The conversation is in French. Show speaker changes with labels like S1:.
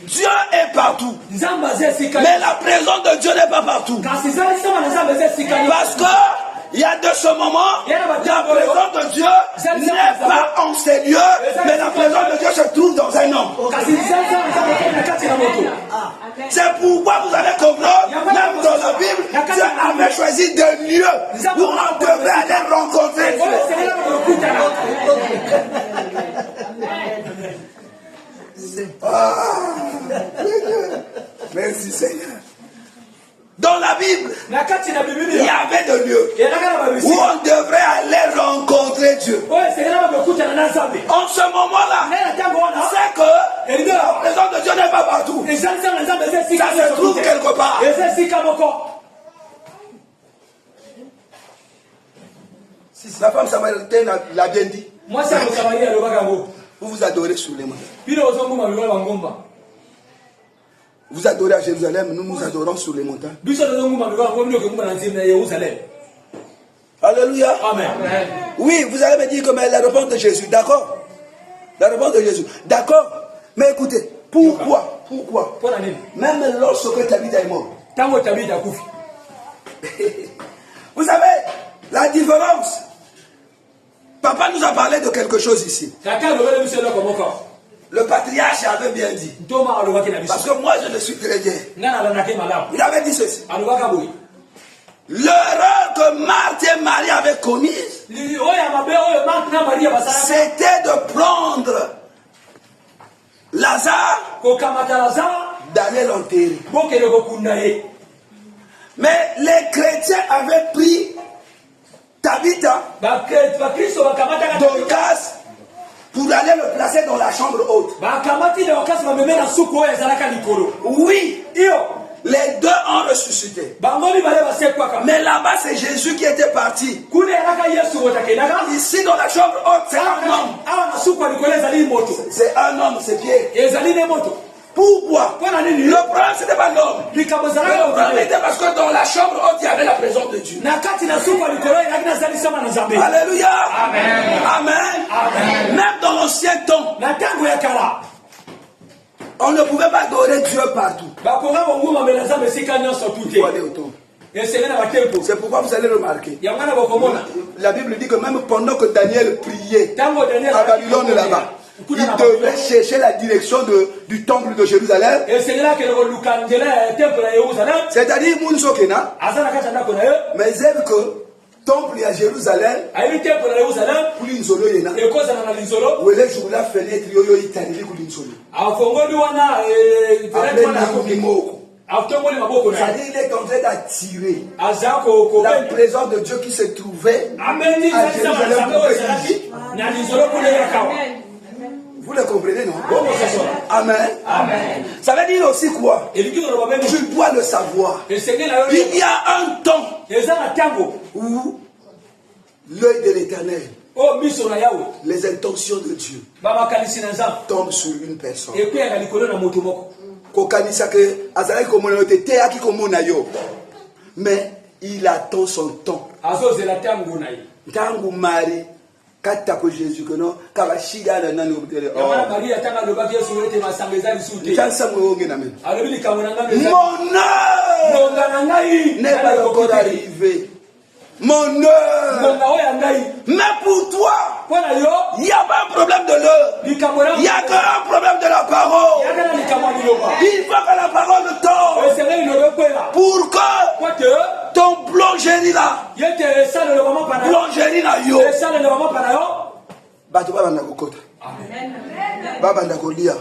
S1: Dieu est partout. Mais la présence de Dieu n'est pas partout. Parce que il y a de ce moment, la présence de Dieu n'est pas en ces lieux, mais la présence de Dieu se trouve dans un homme. C'est pourquoi vous allez comprendre, même dans la Bible, Dieu avait choisi des lieux où on devait aller rencontrer Dieu. Merci Seigneur. Dans la Bible, il y avait des lieux où on devrait aller rencontrer Dieu. En ce moment-là, c'est que la présence de Dieu n'est pas partout. Ça se trouve quelque part. La femme samaritaine l'a bien dit. Vous vous adorez sur les montagnes. Vous adorez à Jérusalem, nous nous adorons sur les montagnes. Alléluia. Amen. Oui, vous allez me dire que mais la réponse de Jésus, d'accord? La réponse de Jésus, d'accord? Mais écoutez, pourquoi? Même lorsque Tabitha est mort. Vous savez, la différence. Papa nous a parlé de quelque chose ici. Le patriarche avait bien dit. Parce que moi je le suis très bien. Il avait dit ceci. L'erreur que Marthe et Marie avaient commise, c'était de prendre Lazare, d'aller l'enterrer. Mais les chrétiens avaient pris Tabitha, Dorcas, pour aller le placer dans la chambre haute. Oui, les deux ont ressuscité. Mais là-bas, c'est Jésus qui était parti. Ici, dans la chambre haute, c'est un homme. C'est un homme, c'est Pierre. Pourquoi? Le problème, ce n'était pas l'homme. Le problème était parce que dans la chambre haute, il y avait la présence de Dieu. Alléluia. Amen. Amen. Même dans l'ancien temps, on ne pouvait pas adorer Dieu partout. Il faut aller au temple. C'est pourquoi vous allez remarquer. La Bible dit que même pendant que Daniel priait à Babylone là-bas, il devait chercher la direction du temple de Jérusalem. C'est-à-dire, Mounsokena, mais elle que temple à Jérusalem, pour l'insolo yena, où elle est sur la fenêtre, yoyo itanili pour l'insolo. C'est-à-dire, il est en train d'attirer la présence de Dieu qui se trouvait à Jérusalem pour vous le comprenez, non? Amen. Amen. Ça veut dire aussi quoi? Tu dois le savoir. Il y a un temps où l'œil de l'Éternel, les intentions de Dieu tombent sur une personne. Mais il attend son temps. Tangu Marie, Katako Jésus que non, Kabashida na nani obtele. Mon œuvre n'est pas encore arrivé. Mon œuvre. Mais pour toi, il n'y a pas un problème de l'œuvre. Il n'y a qu'un problème de la parole. Il faut que la parole tombe. Pour que ton plongerie là, plongerie là, yo. Bato baba ndakokota. Baba ndakolia.